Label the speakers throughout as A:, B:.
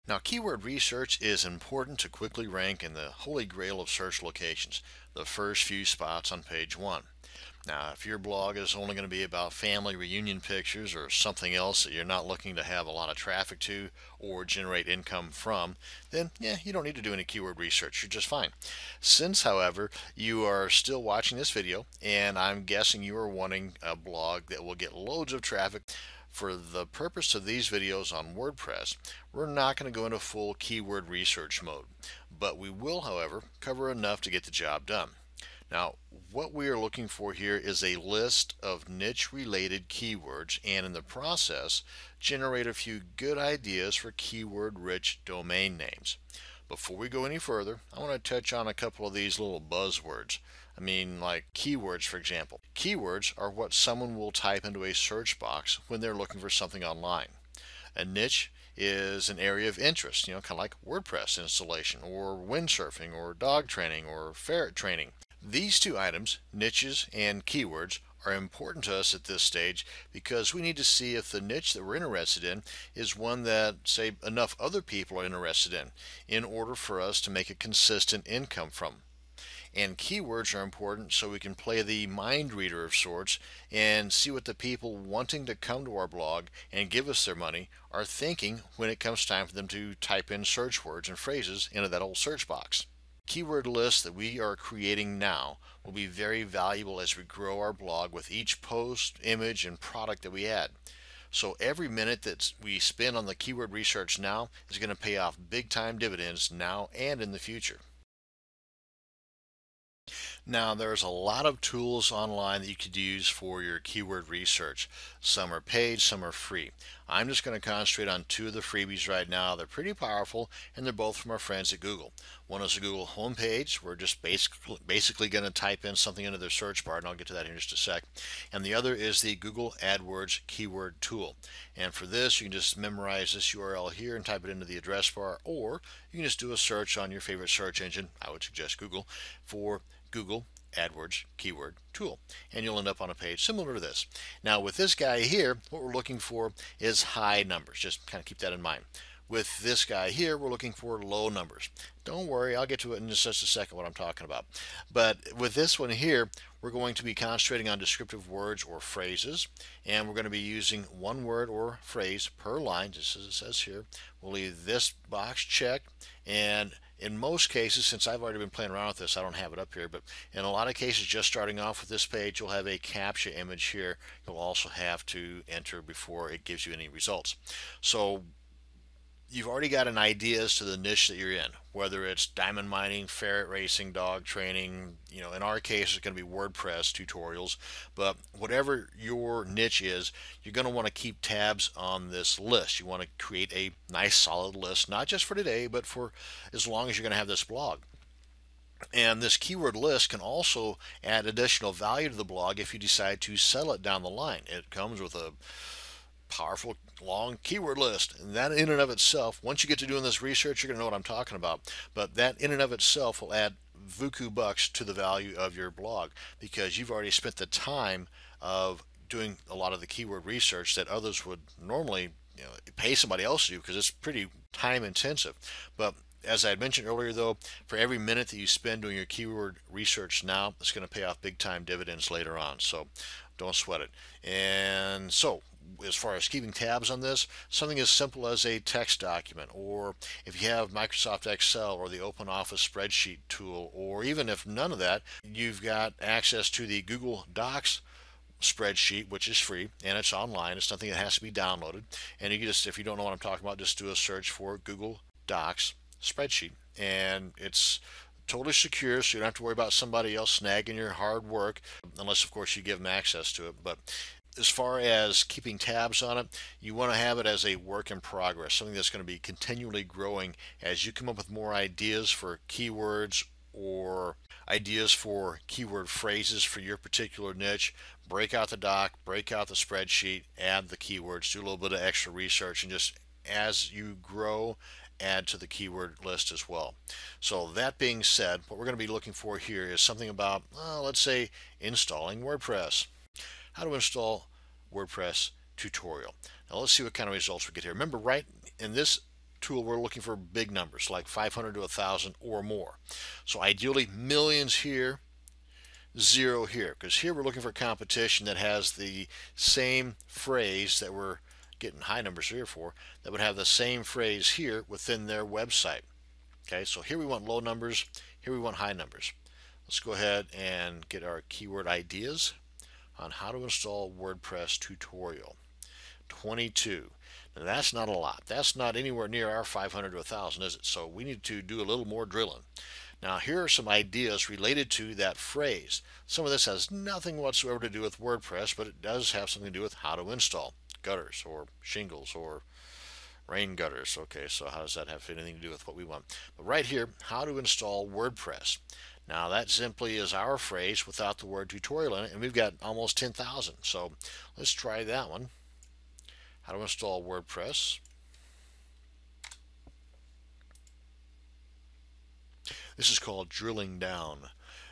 A: Now, keyword research is important to quickly rank in the holy grail of search locations, the first few spots on page one. Now, if your blog is only going to be about family reunion pictures or something else that you're not looking to have a lot of traffic to or generate income from, then yeah, you don't need to do any keyword research. You're just fine. Since, however, you are still watching this video, and I'm guessing you are wanting a blog that will get loads of traffic, for the purpose of these videos on WordPress, we're not going to go into full keyword research mode, but we will, however, cover enough to get the job done. Now, what we are looking for here is a list of niche related keywords, and in the process, generate a few good ideas for keyword rich domain names. Before we go any further, I want to touch on a couple of these little buzzwords. I mean, like keywords, for example. Keywords are what someone will type into a search box when they're looking for something online. A niche is an area of interest, kind of like WordPress installation or windsurfing or dog training or ferret training. These two items, niches and keywords, are important to us at this stage because we need to see if the niche that we're interested in is one that, say, enough other people are interested in order for us to make a consistent income from. And keywords are important so we can play the mind reader of sorts and see what the people wanting to come to our blog and give us their money are thinking when it comes time for them to type in search words and phrases into that old search box. Keyword list that we are creating now will be very valuable as we grow our blog with each post, image, and product that we add. So every minute that we spend on the keyword research now is going to pay off big time dividends now and in the future. Now, there's a lot of tools online that you could use for your keyword research. Some are paid, some are free. I'm just going to concentrate on two of the freebies right now. They're pretty powerful, and they're both from our friends at Google. One is the Google homepage. We're just basically going to type in something into their search bar, and I'll get to that in just a sec. And the other is the Google AdWords keyword tool. And for this, you can just memorize this URL here and type it into the address bar, or you can just do a search on your favorite search engine. I would suggest Google for Google AdWords keyword tool, and you'll end up on a page similar to this. Now, with this guy here, what we're looking for is high numbers. Just kind of keep that in mind. With this guy here, we're looking for low numbers. Don't worry, I'll get to it in just a second what I'm talking about. But with this one here, we're going to be concentrating on descriptive words or phrases, and we're going to be using one word or phrase per line, just as it says here. We'll leave this box checked, and in most cases, since I've already been playing around with this, I don't have it up here, but in a lot of cases, just starting off with this page, you'll have a CAPTCHA image here. You'll also have to enter before it gives you any results. So you've already got an idea as to the niche that you're in, whether it's diamond mining, ferret racing, dog training. In our case, it's going to be WordPress tutorials. But whatever your niche is, you're going to want to keep tabs on this list. You want to create a nice solid list, not just for today, but for as long as you're going to have this blog. And this keyword list can also add additional value to the blog if you decide to sell it down the line. It comes with a powerful long keyword list, and that in and of itself, once you get to doing this research, you're going to know what I'm talking about. But that in and of itself will add vuku bucks to the value of your blog because you've already spent the time of doing a lot of the keyword research that others would normally pay somebody else to do because it's pretty time intensive. But as I had mentioned earlier, though, for every minute that you spend doing your keyword research now, it's going to pay off big time dividends later on. So don't sweat it. And so, as far as keeping tabs on this, something as simple as a text document, or if you have Microsoft Excel or the Open Office spreadsheet tool, or even if none of that, you've got access to the Google Docs spreadsheet, which is free and it's online. It's nothing that has to be downloaded. And you can just, if you don't know what I'm talking about, just do a search for Google Docs spreadsheet, and it's totally secure, so you don't have to worry about somebody else snagging your hard work, unless of course you give them access to it. But as far as keeping tabs on it, you want to have it as a work in progress, something that's going to be continually growing as you come up with more ideas for keywords or ideas for keyword phrases for your particular niche. Break out the doc, break out the spreadsheet, add the keywords, do a little bit of extra research, and just as you grow, add to the keyword list as well. So that being said, what we're going to be looking for here is something about, let's say, installing WordPress. How to install WordPress tutorial. Now let's see what kind of results we get here. Remember, right in this tool, we're looking for big numbers like 500 to 1,000 or more. So ideally millions here, zero here, because here we're looking for competition that has the same phrase that we're getting high numbers here for, that would have the same phrase here within their website. Okay, so here we want low numbers, here we want high numbers. Let's go ahead and get our keyword ideas on how to install WordPress tutorial. 22. Now that's not a lot. That's not anywhere near our 500 to 1,000, is it? So we need to do a little more drilling. Now here are some ideas related to that phrase. Some of this has nothing whatsoever to do with WordPress, but it does have something to do with how to install gutters or shingles or rain gutters. Okay, so how does that have anything to do with what we want? But right here, how to install WordPress. Now that simply is our phrase without the word tutorial in it, and we've got almost 10,000. So let's try that one. How to install WordPress. This is called drilling down.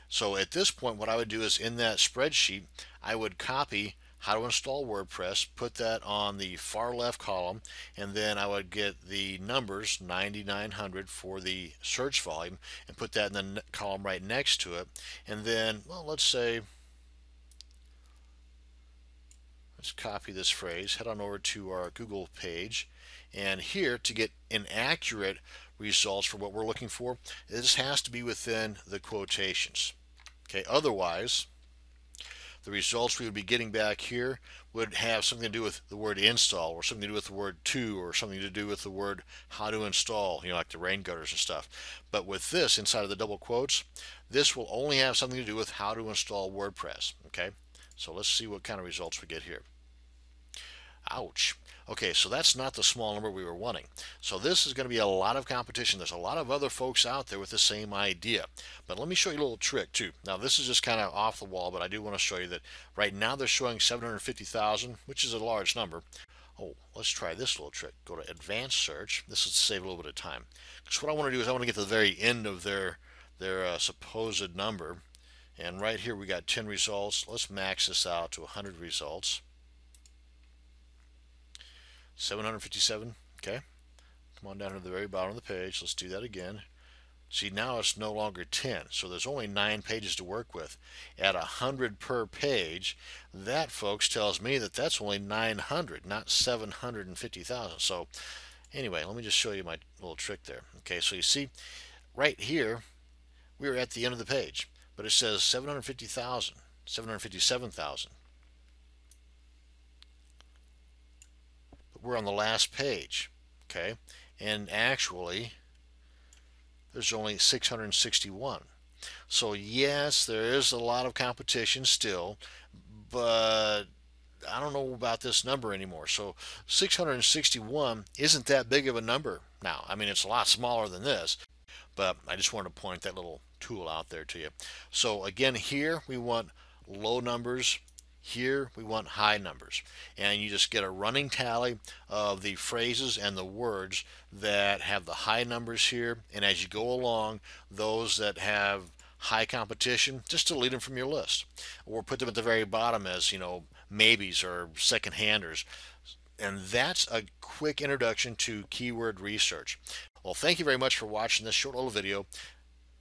A: So at this point, what I would do is in that spreadsheet, I would copy how to install WordPress, put that on the far left column, and then I would get the numbers 9,900 for the search volume and put that in the column right next to it. And then, well, let's say, let's copy this phrase, head on over to our Google page, and here to get inaccurate results for what we're looking for, this has to be within the quotations. Okay, otherwise the results we would be getting back here would have something to do with the word install, or something to do with the word to, or something to do with the word how to install, like the rain gutters and stuff. But with this inside of the double quotes, this will only have something to do with how to install WordPress. Okay, so let's see what kind of results we get here. Ouch. Okay, so that's not the small number we were wanting. So this is going to be a lot of competition. There's a lot of other folks out there with the same idea. But let me show you a little trick too. Now this is just kind of off the wall, but I do want to show you that right now they're showing 750,000, which is a large number. Oh, let's try this little trick. Go to advanced search. This is to save a little bit of time. Because what I want to do is I want to get to the very end of their supposed number. And right here we got 10 results. Let's max this out to 100 results. 757. Okay, come on down to the very bottom of the page. Let's do that again. See, now it's no longer 10, so there's only 9 pages to work with. At 100 per page, that, folks, tells me that that's only 900, not 750,000. So anyway, let me just show you my little trick there. Okay, so you see right here we're at the end of the page, but it says 750,000, 757,000. We're on the last page, okay, and actually there's only 661. So yes, there is a lot of competition still, but I don't know about this number anymore. So 661 isn't that big of a number now. I mean, it's a lot smaller than this, but I just wanted to point that little tool out there to you. So again, here we want low numbers. Here we want high numbers, and you just get a running tally of the phrases and the words that have the high numbers here, and as you go along, those that have high competition, just delete them from your list or put them at the very bottom as maybes or second handers. And that's a quick introduction to keyword research. Well, thank you very much for watching this short little video.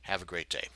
A: Have a great day.